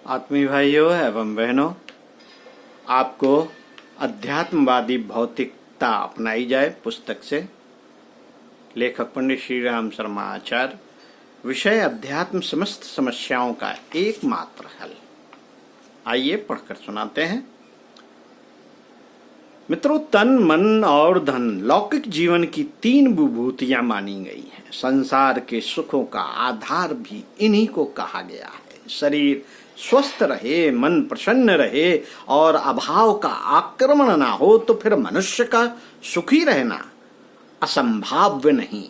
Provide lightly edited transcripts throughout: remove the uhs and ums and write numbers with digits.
आत्मीय भाइयों एवं बहनों, आपको अध्यात्मवादी भौतिकता अपनाई जाए पुस्तक से लेखक पंडित श्री राम शर्मा आचार्य। विषय अध्यात्म समस्त समस्याओं का एकमात्र हल। आइए पढ़कर सुनाते हैं। मित्रों, तन मन और धन लौकिक जीवन की तीन विभूतियां मानी गई हैं। संसार के सुखों का आधार भी इन्हीं को कहा गया है। शरीर स्वस्थ रहे, मन प्रसन्न रहे और अभाव का आक्रमण ना हो तो फिर मनुष्य का सुखी रहना असंभाव्य नहीं।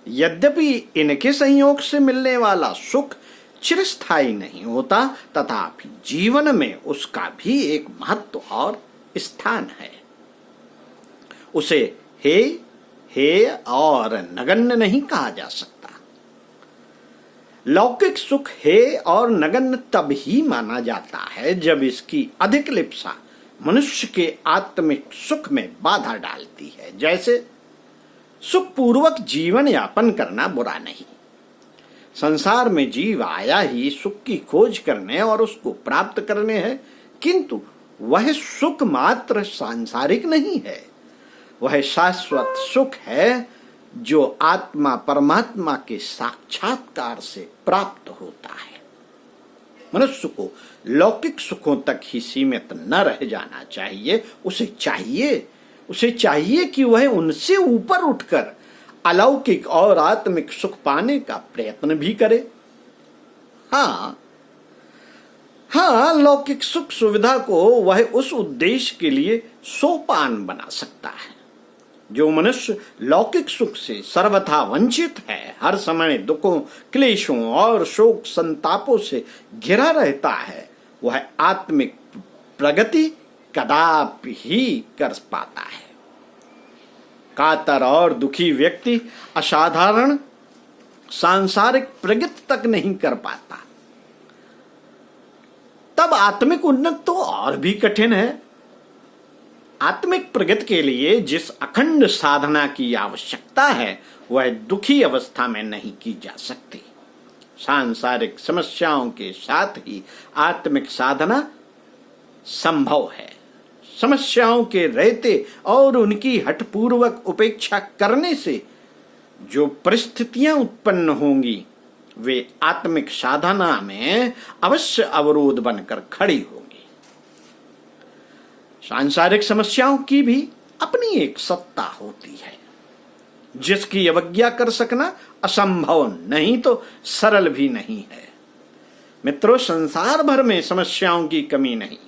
यद्यपि इनके संयोग से मिलने वाला सुख चिरस्थायी नहीं होता, तथापि जीवन में उसका भी एक महत्व और स्थान है। उसे हे और नगण्य नहीं कहा जा सकता। लौकिक सुख हे और नगण्य तब ही माना जाता है जब इसकी अधिक लिप्सा मनुष्य के आत्मिक सुख में बाधा डालती है। जैसे सुखपूर्वक जीवन यापन करना बुरा नहीं। संसार में जीव आया ही सुख की खोज करने और उसको प्राप्त करने है, किंतु वह सुख मात्र सांसारिक नहीं है। वह शाश्वत सुख है जो आत्मा परमात्मा के साक्षात्कार से प्राप्त होता है। मनुष्य को लौकिक सुखों तक ही सीमित न रह जाना चाहिए। उसे चाहिए कि वह उनसे ऊपर उठकर अलौकिक और आत्मिक सुख पाने का प्रयत्न भी करे। हाँ, लौकिक सुख सुविधा को वह उस उद्देश्य के लिए सोपान बना सकता है। जो मनुष्य लौकिक सुख से सर्वथा वंचित है, हर समय दुखों, क्लेशों और शोक संतापों से घिरा रहता है, वह आत्मिक प्रगति कदापि ही कर पाता है। कातर और दुखी व्यक्ति असाधारण सांसारिक प्रगति तक नहीं कर पाता। तब आत्मिक उन्नति तो और भी कठिन है। आत्मिक प्रगति के लिए जिस अखंड साधना की आवश्यकता है, वह दुखी अवस्था में नहीं की जा सकती। सांसारिक समस्याओं के साथ ही आत्मिक साधना संभव है। समस्याओं के रहते और उनकी हठपूर्वक उपेक्षा करने से जो परिस्थितियां उत्पन्न होंगी, वे आत्मिक साधना में अवश्य अवरोध बनकर खड़ी होंगी। सांसारिक समस्याओं की भी अपनी एक सत्ता होती है, जिसकी अवज्ञा कर सकना असंभव नहीं तो सरल भी नहीं है। मित्रों, संसार भर में समस्याओं की कमी नहीं।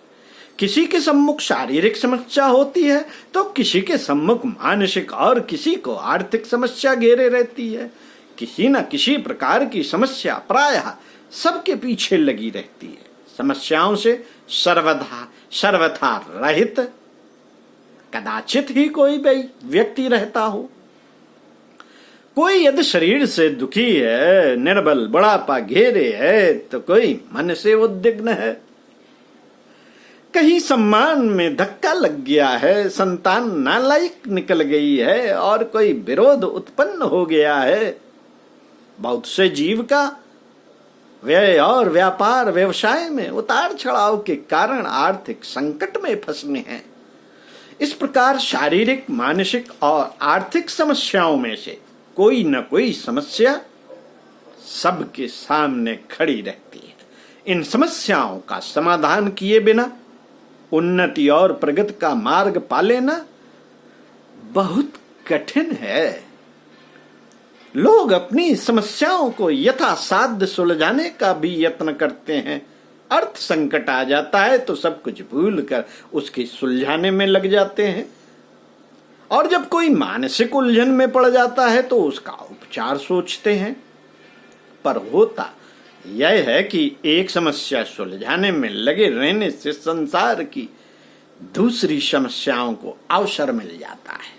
किसी के सम्मुख शारीरिक समस्या होती है तो किसी के सम्मुख मानसिक और किसी को आर्थिक समस्या घेरे रहती है। किसी न किसी प्रकार की समस्या प्रायः सबके पीछे लगी रहती है। समस्याओं से सर्वथा रहित कदाचित ही कोई व्यक्ति रहता हो। कोई यदि शरीर से दुखी है, निर्बल, बुढ़ापा घेरे है, तो कोई मन से उद्विग्न है। कहीं सम्मान में धक्का लग गया है, संतान नालायक निकल गई है और कोई विरोध उत्पन्न हो गया है। बहुत से जीव का व्यय और व्यापार व्यवसाय में उतार चढ़ाव के कारण आर्थिक संकट में फंसने हैं। इस प्रकार शारीरिक, मानसिक और आर्थिक समस्याओं में से कोई न कोई समस्या सबके सामने खड़ी रहती है। इन समस्याओं का समाधान किए बिना उन्नति और प्रगति का मार्ग पा लेना बहुत कठिन है। लोग अपनी समस्याओं को यथासाध्य सुलझाने का भी यत्न करते हैं। अर्थ संकट आ जाता है तो सब कुछ भूल कर उसके सुलझाने में लग जाते हैं, और जब कोई मानसिक उलझन में पड़ जाता है तो उसका उपचार सोचते हैं। पर होता यह है कि एक समस्या सुलझाने में लगे रहने से संसार की दूसरी समस्याओं को अवसर मिल जाता है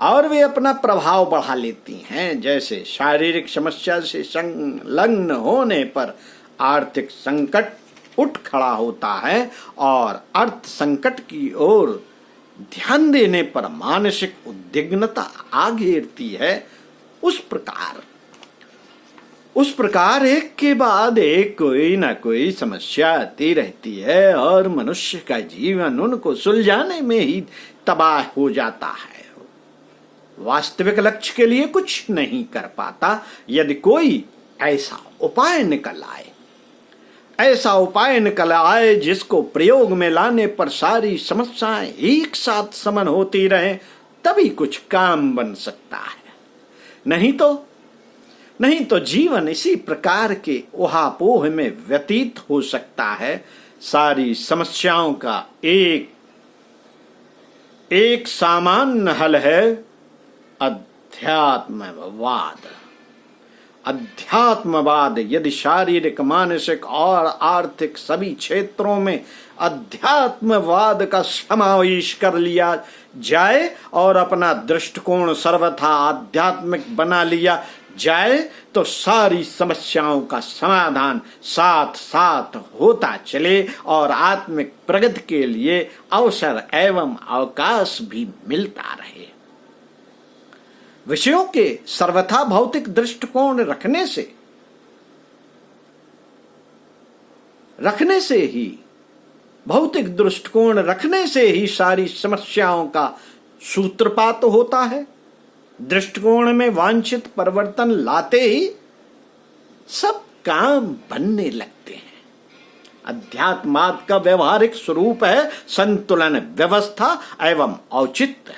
और वे अपना प्रभाव बढ़ा लेती हैं। जैसे शारीरिक समस्या से संलग्न होने पर आर्थिक संकट उठ खड़ा होता है और अर्थ संकट की ओर ध्यान देने पर मानसिक उद्विग्नता आ घेरती है। उस प्रकार उस प्रकार एक के बाद एक कोई ना कोई समस्या आती रहती है और मनुष्य का जीवन उनको सुलझाने में ही तबाह हो जाता है। वास्तविक लक्ष्य के लिए कुछ नहीं कर पाता। यदि कोई ऐसा उपाय निकल आए जिसको प्रयोग में लाने पर सारी समस्याएं एक साथ समन होती रहें, तभी कुछ काम बन सकता है। नहीं तो जीवन इसी प्रकार के उहापोह में व्यतीत हो सकता है। सारी समस्याओं का एक सामान्य हल है अध्यात्मवाद। यदि शारीरिक, मानसिक और आर्थिक सभी क्षेत्रों में अध्यात्मवाद का समावेश कर लिया जाए और अपना दृष्टिकोण सर्वथा आध्यात्मिक बना लिया जाए तो सारी समस्याओं का समाधान साथ साथ होता चले और आत्मिक प्रगति के लिए अवसर एवं अवकाश भी मिलता रहे। विषयों के सर्वथा भौतिक दृष्टिकोण रखने से ही सारी समस्याओं का सूत्रपात होता है। दृष्टिकोण में वांछित परिवर्तन लाते ही सब काम बनने लगते हैं। अध्यात्मवाद का व्यवहारिक स्वरूप है संतुलन, व्यवस्था एवं औचित्य।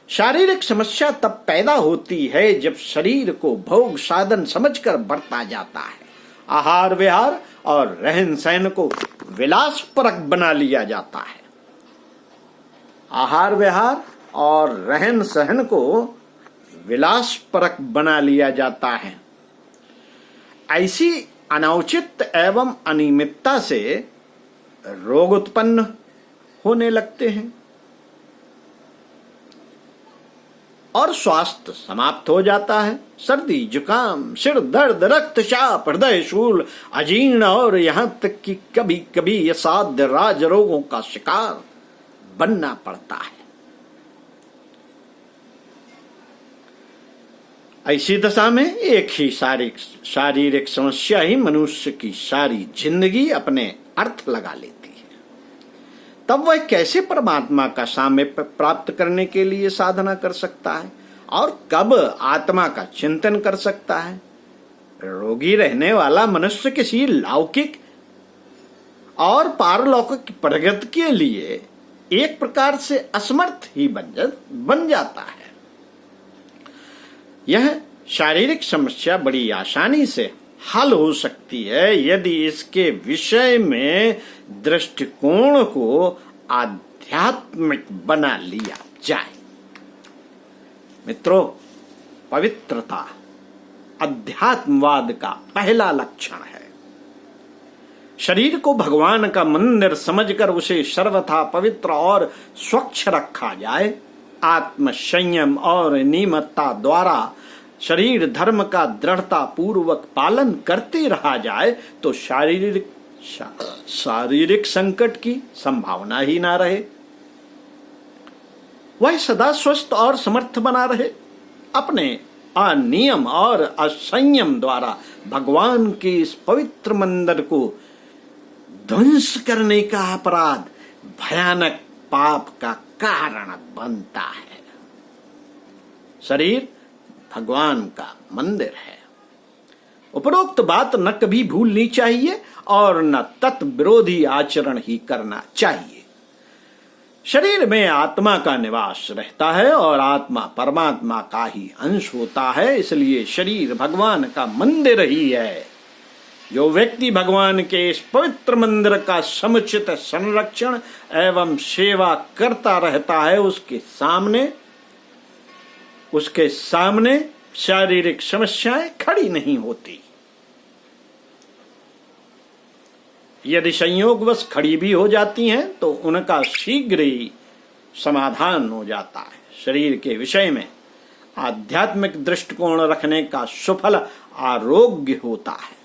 शारीरिक समस्या तब पैदा होती है जब शरीर को भोग साधन समझकर बरता जाता है। आहार विहार और रहन सहन को विलासपरक बना लिया जाता है। आहार विहार और रहन सहन को विलासपरक बना लिया जाता है। ऐसी अनौचित एवं अनियमितता से रोग उत्पन्न होने लगते हैं और स्वास्थ्य समाप्त हो जाता है। सर्दी, जुकाम, सिर दर्द, रक्तचाप, हृदय शूल, अजीर्ण और यहाँ तक कि कभी कभी असाध्य राज रोगों का शिकार बनना पड़ता है। ऐसी दशा में एक ही शारीरिक समस्या ही मनुष्य की सारी जिंदगी अपने अर्थ लगा लेती है। तब वह कैसे परमात्मा का सामीप्य प्राप्त करने के लिए साधना कर सकता है और कब आत्मा का चिंतन कर सकता है? रोगी रहने वाला मनुष्य किसी लौकिक और पारलौकिक प्रगति के लिए एक प्रकार से असमर्थ ही बन जाता है। यह शारीरिक समस्या बड़ी आसानी से हल हो सकती है यदि इसके विषय में दृष्टिकोण को आध्यात्मिक बना लिया जाए। मित्रों, पवित्रता अध्यात्मवाद का पहला लक्षण है। शरीर को भगवान का मंदिर समझकर उसे सर्वथा पवित्र और स्वच्छ रखा जाए। आत्म संयम और नियमता द्वारा शरीर धर्म का दृढ़ता पूर्वक पालन करते रहा जाए तो शारीरिक संकट की संभावना ही ना रहे। वह सदा स्वस्थ और समर्थ बना रहे। अपने अनियम और असंयम द्वारा भगवान के इस पवित्र मंदिर को ध्वंस करने का अपराध भयानक पाप का कारण बनता है। शरीर भगवान का मंदिर है। उपरोक्त बात न कभी भूलनी चाहिए और न तत्विरोधी आचरण ही करना चाहिए। शरीर में आत्मा का निवास रहता है और आत्मा परमात्मा का ही अंश होता है, इसलिए शरीर भगवान का मंदिर ही है। जो व्यक्ति भगवान के इस पवित्र मंदिर का समुचित संरक्षण एवं सेवा करता रहता है उसके सामने शारीरिक समस्याएं खड़ी नहीं होती। यदि संयोगवश खड़ी भी हो जाती हैं तो उनका शीघ्र ही समाधान हो जाता है। शरीर के विषय में आध्यात्मिक दृष्टिकोण रखने का सुफल आरोग्य होता है।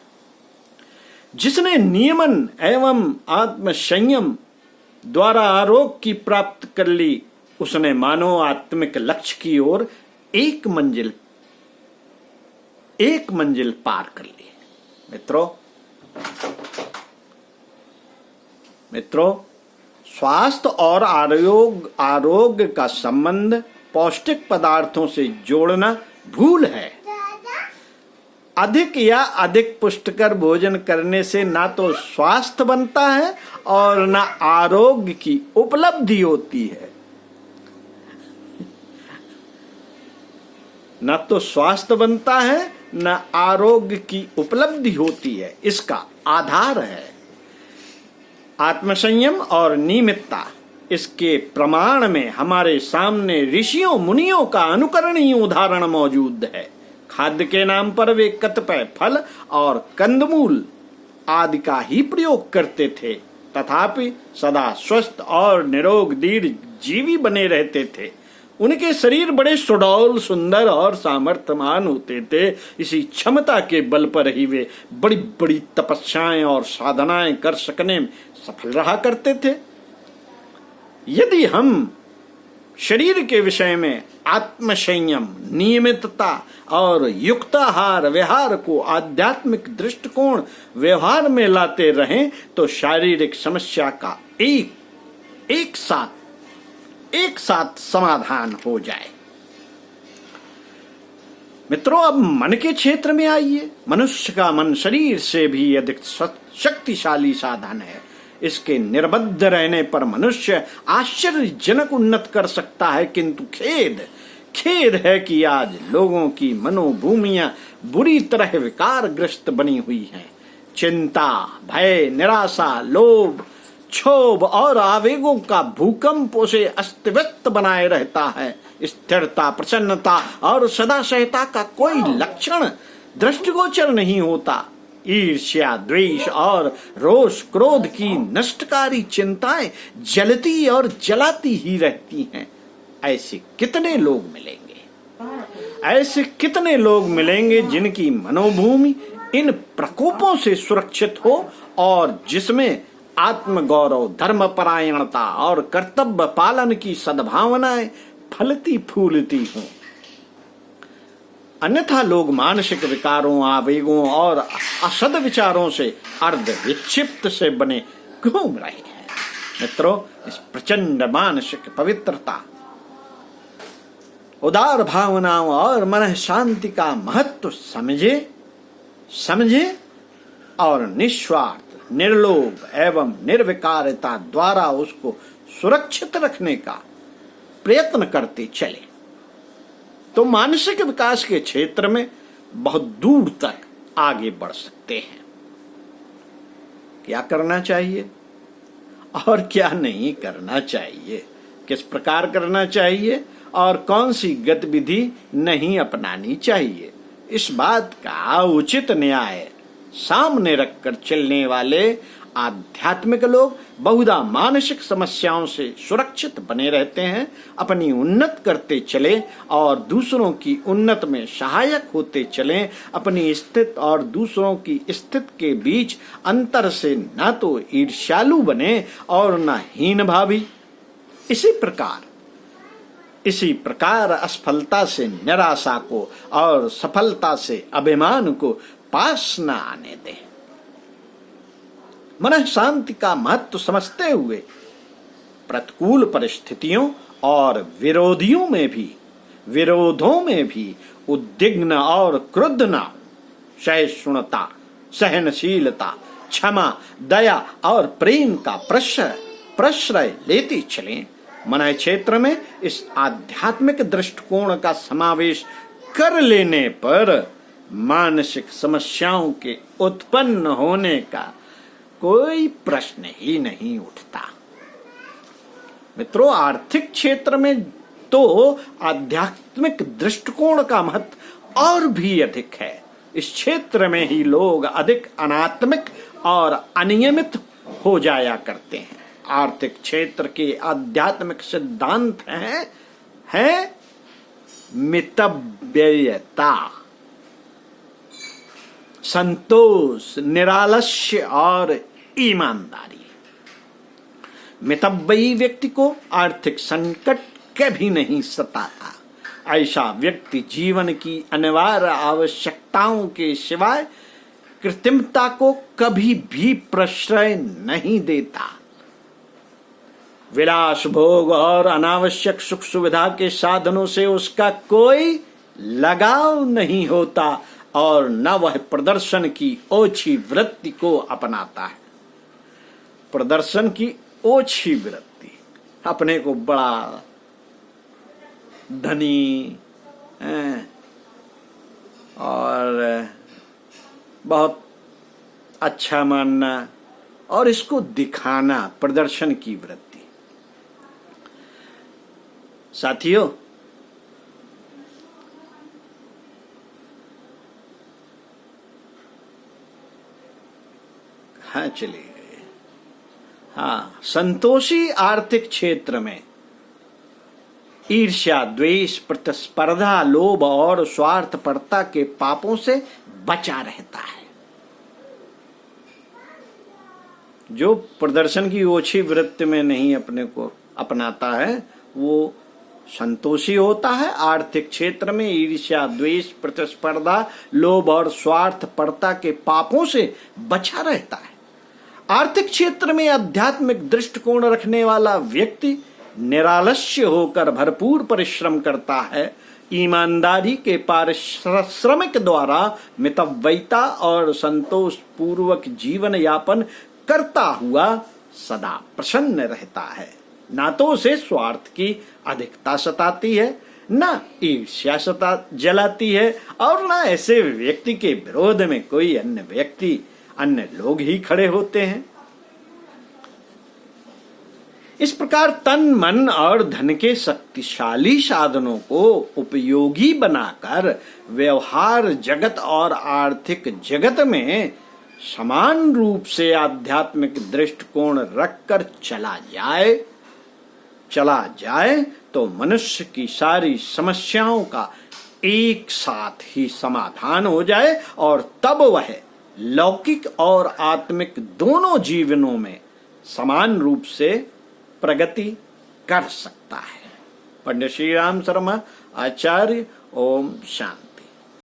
जिसने नियमन एवं आत्म संयम द्वारा आरोग्य की प्राप्त कर ली, उसने मानो आत्मिक लक्ष्य की ओर एक एक मंजिल पार कर ली। मित्रों, स्वास्थ्य और आरोग्य का संबंध पौष्टिक पदार्थों से जोड़ना भूल है। अधिक या अधिक पुष्टिकर भोजन करने से ना तो स्वास्थ्य बनता है और ना आरोग्य की उपलब्धि होती है। न तो स्वास्थ्य बनता है न आरोग्य की उपलब्धि होती है। इसका आधार है आत्मसंयम और नियमितता। इसके प्रमाण में हमारे सामने ऋषियों मुनियों का अनुकरणीय उदाहरण मौजूद है। खाद्य के नाम पर वे कतिपय फल और कंदमूल आदि का ही प्रयोग करते थे, तथापि सदा स्वस्थ और निरोग दीर्घ जीवी बने रहते थे। उनके शरीर बड़े सुडौल, सुंदर और सामर्थ्यवान होते थे। इसी क्षमता के बल पर ही वे बड़ी बड़ी तपस्याएं और साधनाएं कर सकने में सफल रहा करते थे। यदि हम शरीर के विषय में आत्मसंयम, नियमितता और युक्ताहार विहार को आध्यात्मिक दृष्टिकोण व्यवहार में लाते रहें तो शारीरिक समस्या का एक साथ समाधान हो जाए। मित्रों, अब मन के क्षेत्र में आइए। मनुष्य का मन शरीर से भी अधिक शक्तिशाली साधन है। इसके निर्बद्ध रहने पर मनुष्य आश्चर्यजनक उन्नत कर सकता है, किंतु खेद है कि आज लोगों की मनोभूमियां बुरी तरह विकारग्रस्त बनी हुई हैं। चिंता, भय, निराशा, लोभ, क्षोभ और आवेगों का भूकंप उसे अस्त व्यस्त बनाए रहता है। स्थिरता, प्रसन्नता और सदाशयता का कोई लक्षण दृष्टिगोचर नहीं होता। ईर्ष्या, द्वेष और रोष, क्रोध की नष्टकारी चिंताएं जलती और जलाती ही रहती हैं। ऐसे कितने लोग मिलेंगे जिनकी मनोभूमि इन प्रकोपों से सुरक्षित हो और जिसमें आत्मगौरव, धर्मपरायणता और कर्तव्य पालन की सद्भावनाएं फलती फूलती हों। अन्यथा लोग मानसिक विकारों, आवेगों और असद विचारों से अर्ध विक्षिप्त से बने घूम रहे हैं। मित्रों, इस प्रचंड मानसिक पवित्रता, उदार भावनाओं और मन शांति का महत्व समझे और निस्वार्थ, निर्लोभ एवं निर्विकारता द्वारा उसको सुरक्षित रखने का प्रयत्न करते चले तो मानसिक विकास के क्षेत्र में बहुत दूर तक आगे बढ़ सकते हैं। क्या करना चाहिए और क्या नहीं करना चाहिए, किस प्रकार करना चाहिए और कौन सी गतिविधि नहीं अपनानी चाहिए, इस बात का उचित न्याय सामने रखकर चलने वाले आध्यात्मिक लोग बहुधा मानसिक समस्याओं से सुरक्षित बने रहते हैं, अपनी उन्नत करते चले और दूसरों की उन्नत में सहायक होते चलें। अपनी स्थिति और दूसरों की स्थिति के बीच अंतर से न तो ईर्ष्यालु बने और न हीन भावी। इसी प्रकार असफलता से निराशा को और सफलता से अभिमान को पास न आने दें। मन शांति का महत्व समझते हुए प्रतिकूल परिस्थितियों और विरोधों में भी उद्विग्न और क्रुद्ध न, सहिष्णुता, सहनशीलता, क्षमा, दया और प्रेम का प्रश्रय लेते चलें। मन क्षेत्र में इस आध्यात्मिक दृष्टिकोण का समावेश कर लेने पर मानसिक समस्याओं के उत्पन्न होने का कोई प्रश्न ही नहीं उठता। मित्रों, आर्थिक क्षेत्र में तो आध्यात्मिक दृष्टिकोण का महत्व और भी अधिक है। इस क्षेत्र में ही लोग अधिक अनात्मिक और अनियमित हो जाया करते हैं। आर्थिक क्षेत्र के आध्यात्मिक सिद्धांत हैं मितव्ययता, संतोष, निरालस्य और ईमानदारी। मितव्ययी व्यक्ति को आर्थिक संकट कभी नहीं सताता। ऐसा व्यक्ति जीवन की अनिवार्य आवश्यकताओं के सिवाय कृत्रिमता को कभी भी प्रश्रय नहीं देता। विलास भोग और अनावश्यक सुख सुविधा के साधनों से उसका कोई लगाव नहीं होता और न वह प्रदर्शन की ओछी वृत्ति को अपनाता है। प्रदर्शन की ओछी वृत्ति, अपने को बड़ा धनी और बहुत अच्छा मानना और इसको दिखाना, प्रदर्शन की वृत्ति। साथियों, हाँ चलिए, हाँ, संतोषी आर्थिक क्षेत्र में ईर्ष्या, द्वेष, प्रतिस्पर्धा, लोभ और स्वार्थपरता के पापों से बचा रहता है। जो प्रदर्शन की ओछी वृत्ति में नहीं अपने को अपनाता है वो संतोषी होता है। आर्थिक क्षेत्र में ईर्ष्या, द्वेष, प्रतिस्पर्धा, लोभ और स्वार्थपरता के पापों से बचा रहता है। आर्थिक क्षेत्र में आध्यात्मिक दृष्टिकोण रखने वाला व्यक्ति निरालस्य होकर भरपूर परिश्रम करता है। ईमानदारी के पारिश्रमिक द्वारा मितव्ययिता और संतोष पूर्वक जीवन यापन करता हुआ सदा प्रसन्न रहता है। ना तो उसे स्वार्थ की अधिकता सताती है, न ईर्ष्या जलाती है और न ऐसे व्यक्ति के विरोध में कोई अन्य व्यक्ति, अन्य लोग ही खड़े होते हैं। इस प्रकार तन, मन और धन के शक्तिशाली साधनों को उपयोगी बनाकर व्यवहार जगत और आर्थिक जगत में समान रूप से आध्यात्मिक दृष्टिकोण रखकर चला जाए तो मनुष्य की सारी समस्याओं का एक साथ ही समाधान हो जाए और तब वह लौकिक और आत्मिक दोनों जीवनों में समान रूप से प्रगति कर सकता है। पंडित श्री राम शर्मा आचार्य। ओम शांति।